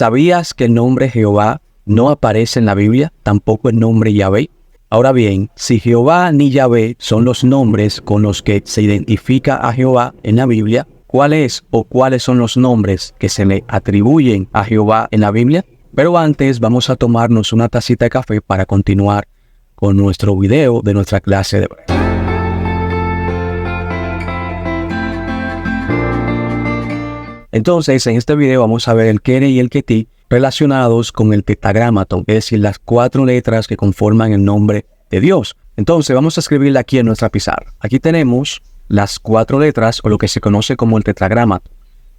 ¿Sabías que el nombre Jehová no aparece en la Biblia? Tampoco el nombre Yahvé. Ahora bien, si Jehová ni Yahvé son los nombres con los que se identifica a Jehová en la Biblia, ¿cuáles son los nombres que se le atribuyen a Jehová en la Biblia? Pero antes vamos a tomarnos una tacita de café para continuar con nuestro video de nuestra clase de hebreo. Entonces, en este video vamos a ver el Kere y el Ketí relacionados con el tetragramaton, es decir, las 4 letras que conforman el nombre de Dios. Entonces, vamos a escribirla aquí en nuestra pizarra. Aquí tenemos las 4 letras o lo que se conoce como el tetragramaton,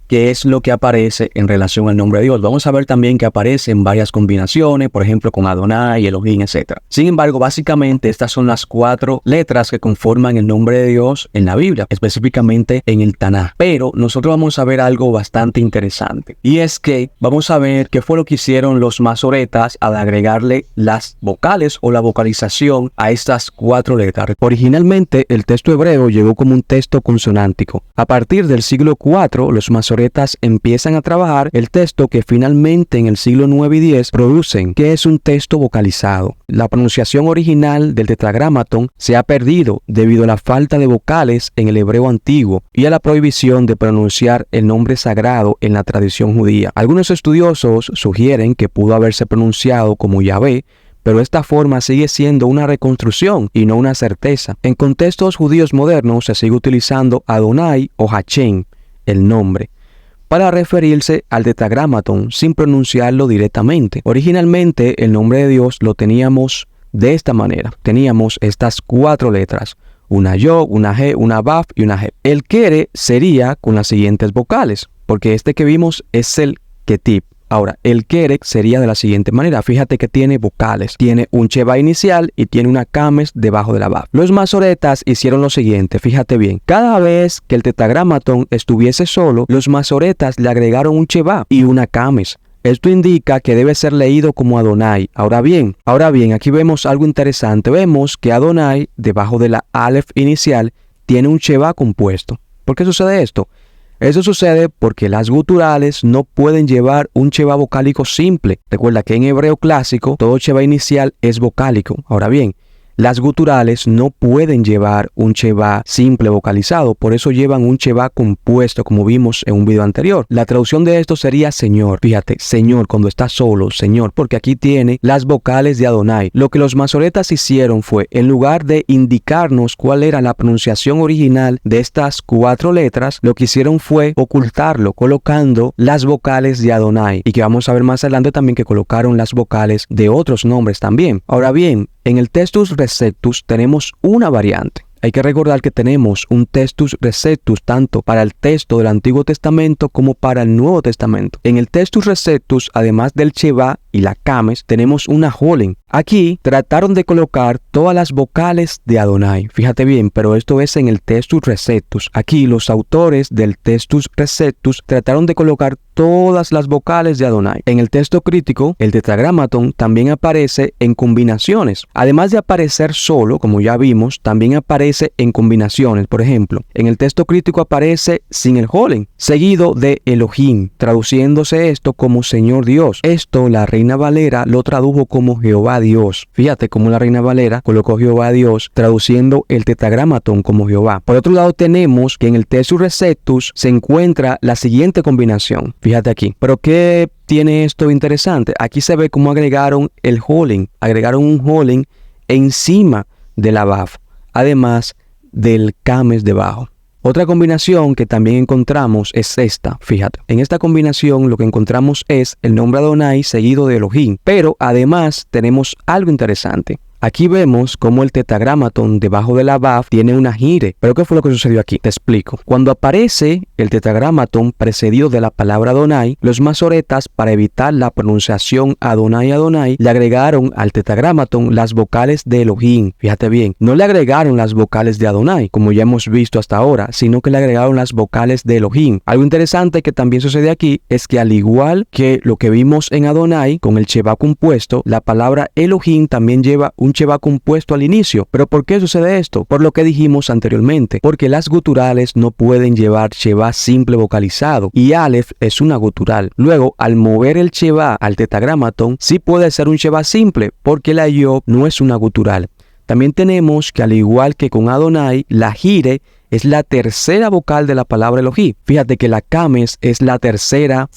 que es lo que aparece en relación al nombre de Dios. Vamos a ver también que aparece en varias combinaciones, por ejemplo con Adonai, Elohim, etc. Sin embargo, básicamente estas son las 4 letras que conforman el nombre de Dios en la Biblia, específicamente en el Tanaj. Pero nosotros vamos a ver algo bastante interesante, y es que vamos a ver qué fue lo que hicieron los masoretas al agregarle las vocales o la vocalización a estas 4 letras. Originalmente el texto hebreo llegó como un texto consonántico. A partir del siglo IV, los masoretas empiezan a trabajar el texto que finalmente en el siglo 9 y 10 producen, que es un texto vocalizado. La pronunciación original del tetragramaton se ha perdido debido a la falta de vocales en el hebreo antiguo y a la prohibición de pronunciar el nombre sagrado en la tradición judía. Algunos estudiosos sugieren que pudo haberse pronunciado como Yahvé, pero esta forma sigue siendo una reconstrucción y no una certeza. En contextos judíos modernos se sigue utilizando Adonai o Hashem, el nombre, para referirse al tetragramaton sin pronunciarlo directamente. Originalmente el nombre de Dios lo teníamos de esta manera. Teníamos estas 4 letras, una Yod, una He, una Vav y una He. El Kere sería con las siguientes vocales, porque este que vimos es el Ketí. Ahora, el Kerek sería de la siguiente manera. Fíjate que tiene vocales. Tiene un Sheva inicial y tiene una Kames debajo de la Vav. Los masoretas hicieron lo siguiente. Fíjate bien. Cada vez que el tetragramaton estuviese solo, los masoretas le agregaron un Sheva y una Kames. Esto indica que debe ser leído como Adonai. Ahora bien, aquí vemos algo interesante. Vemos que Adonai, debajo de la Aleph inicial, tiene un Sheva compuesto. ¿Por qué sucede esto? Eso sucede porque las guturales no pueden llevar un Sheva vocálico simple. Recuerda que en hebreo clásico todo Sheva inicial es vocálico. Ahora bien, las guturales no pueden llevar un Sheva simple vocalizado, por eso llevan un Sheva compuesto, como vimos en un video anterior. La traducción de esto sería Señor. Fíjate, Señor cuando está solo, Señor, porque aquí tiene las vocales de Adonai. Lo que los masoretas hicieron fue, en lugar de indicarnos cuál era la pronunciación original de estas 4 letras, lo que hicieron fue ocultarlo, colocando las vocales de Adonai. Y que vamos a ver más adelante también que colocaron las vocales de otros nombres también. Ahora bien, en el Textus Receptus tenemos una variante. Hay que recordar que tenemos un Textus Receptus tanto para el texto del Antiguo Testamento como para el Nuevo Testamento. En el Textus Receptus, además del Sheva y la Kames, tenemos una Holen. Aquí trataron de colocar todas las vocales de Adonai. Fíjate bien, pero esto es en el Textus Receptus. Aquí los autores del Textus Receptus trataron de colocar todas las vocales de Adonai. En el texto crítico, el tetragramaton también aparece en combinaciones. Además de aparecer solo, como ya vimos, también aparece en combinaciones. Por ejemplo, en el texto crítico aparece sin el Holen, seguido de Elohim, traduciéndose esto como Señor Dios. Esto la Reina Valera lo tradujo como Jehová Dios. Fíjate cómo la Reina Valera colocó Jehová Dios, traduciendo el tetragramaton como Jehová. Por otro lado, tenemos que en el Textus Receptus se encuentra la siguiente combinación. Fíjate aquí. Pero ¿qué tiene esto interesante? Aquí se ve cómo agregaron el Holen. Agregaron un Holen encima de la Vav, además del Kames debajo. Otra combinación que también encontramos es esta, fíjate. En esta combinación lo que encontramos es el nombre Adonai seguido de Elohim. Pero además tenemos algo interesante. Aquí vemos cómo el tetragramaton debajo de la Vav tiene una gire. ¿Pero qué fue lo que sucedió aquí? Te explico. Cuando aparece el tetragramaton precedido de la palabra Adonai, los masoretas, para evitar la pronunciación Adonai Adonai, le agregaron al tetragramaton las vocales de Elohim. Fíjate bien, no le agregaron las vocales de Adonai, como ya hemos visto hasta ahora, sino que le agregaron las vocales de Elohim. Algo interesante que también sucede aquí es que al igual que lo que vimos en Adonai, con el Sheva compuesto, la palabra Elohim también lleva un un Sheva compuesto al inicio. ¿Pero por qué sucede esto? Por lo que dijimos anteriormente, porque las guturales no pueden llevar Sheva simple vocalizado y Aleph es una gutural. Luego, al mover el Sheva al tetragramatón, sí puede ser un Sheva simple, porque la Yod no es una gutural. También tenemos que, al igual que con Adonai, la Jire es la tercera vocal de la palabra Elohim. Fíjate que la Kames es la tercera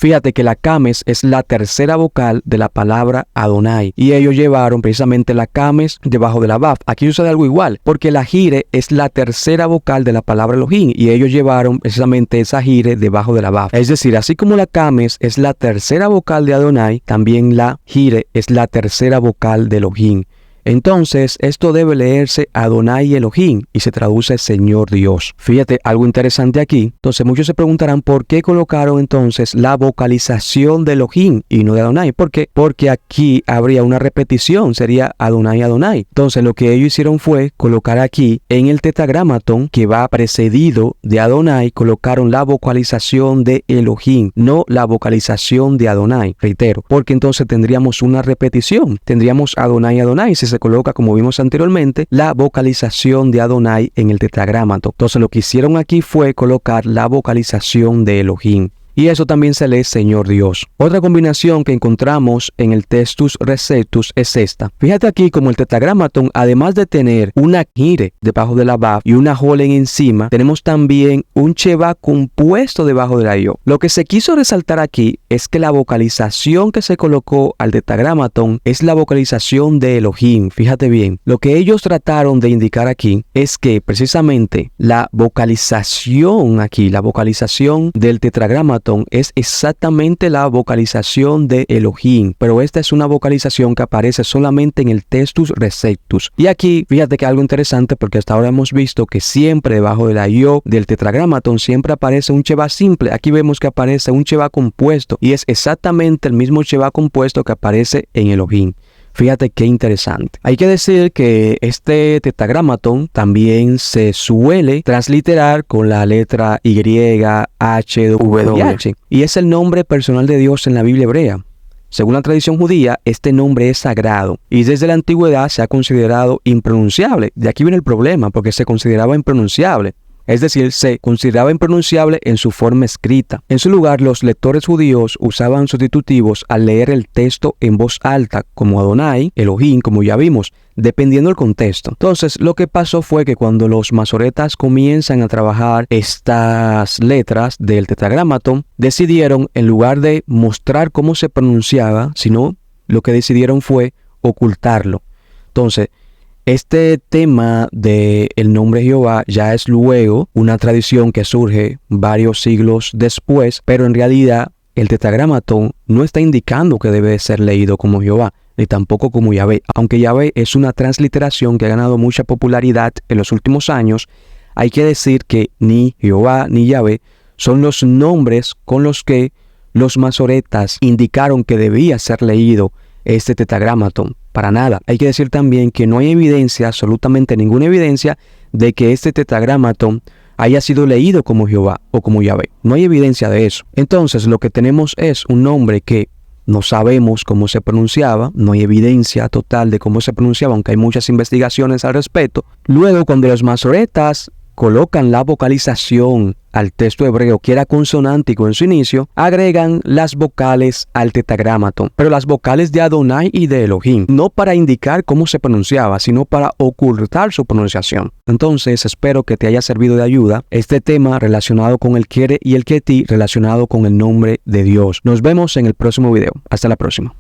vocal de la palabra Adonai. Y ellos llevaron precisamente la Kames debajo de la Vav. Aquí sucede algo igual, porque la Jire es la tercera vocal de la palabra Elohim. Y ellos llevaron precisamente esa Jire debajo de la Vav. Es decir, así como la Kames es la tercera vocal de Adonai, también la Jire es la tercera vocal de Elohim. Entonces, esto debe leerse Adonai Elohim y se traduce Señor Dios. Fíjate, algo interesante aquí. Entonces, muchos se preguntarán por qué colocaron entonces la vocalización de Elohim y no de Adonai. ¿Por qué? Porque aquí habría una repetición, sería Adonai, Adonai. Entonces, lo que ellos hicieron fue colocar aquí en el tetragramatón que va precedido de Adonai, colocaron la vocalización de Elohim, no la vocalización de Adonai. Reitero, porque entonces tendríamos una repetición. Tendríamos Adonai, Adonai. Si se coloca, como vimos anteriormente, la vocalización de Adonai en el tetragramaton. Entonces lo que hicieron aquí fue colocar la vocalización de Elohim. Y eso también se lee Señor Dios. Otra combinación que encontramos en el Textus Receptus es esta. Fíjate aquí como el tetragramatón, además de tener una Jire debajo de la Vav y una Jolen encima, tenemos también un Sheva compuesto debajo de la Yod. Lo que se quiso resaltar aquí es que la vocalización que se colocó al tetragramatón es la vocalización de Elohim. Fíjate bien, lo que ellos trataron de indicar aquí es que precisamente la vocalización aquí, la vocalización del tetragramatón es exactamente la vocalización de Elohim, pero esta es una vocalización que aparece solamente en el Textus Receptus. Y aquí, fíjate que algo interesante, porque hasta ahora hemos visto que siempre debajo de la Yod del tetragramatón siempre aparece un Sheva simple. Aquí vemos que aparece un Sheva compuesto y es exactamente el mismo Sheva compuesto que aparece en Elohim. Fíjate qué interesante. Hay que decir que este tetragramatón también se suele transliterar con la letra Y, H, W y H. Y es el nombre personal de Dios en la Biblia hebrea. Según la tradición judía, este nombre es sagrado y desde la antigüedad se ha considerado impronunciable. De aquí viene el problema, porque se consideraba impronunciable. Es decir, se consideraba impronunciable en su forma escrita. En su lugar, los lectores judíos usaban sustitutivos al leer el texto en voz alta, como Adonai, Elohim, como ya vimos, dependiendo del contexto. Entonces, lo que pasó fue que cuando los masoretas comienzan a trabajar estas letras del tetragramatón, decidieron, en lugar de mostrar cómo se pronunciaba, sino lo que decidieron fue ocultarlo. Entonces, este tema del nombre Jehová ya es luego una tradición que surge varios siglos después, pero en realidad el tetragramatón no está indicando que debe ser leído como Jehová, ni tampoco como Yahvé. Aunque Yahvé es una transliteración que ha ganado mucha popularidad en los últimos años, hay que decir que ni Jehová ni Yahvé son los nombres con los que los masoretas indicaron que debía ser leído este tetragramatón. Para nada. Hay que decir también que no hay evidencia, absolutamente ninguna evidencia, de que este tetragramatón haya sido leído como Jehová o como Yahvé. No hay evidencia de eso. Entonces, lo que tenemos es un nombre que no sabemos cómo se pronunciaba, no hay evidencia total de cómo se pronunciaba, aunque hay muchas investigaciones al respecto. Luego, cuando los masoretas colocan la vocalización al texto hebreo que era consonántico en su inicio, agregan las vocales al tetragramatón, pero las vocales de Adonai y de Elohim, no para indicar cómo se pronunciaba, sino para ocultar su pronunciación. Entonces, espero que te haya servido de ayuda este tema relacionado con el Kere y el Keti, relacionado con el nombre de Dios. Nos vemos en el próximo video. Hasta la próxima.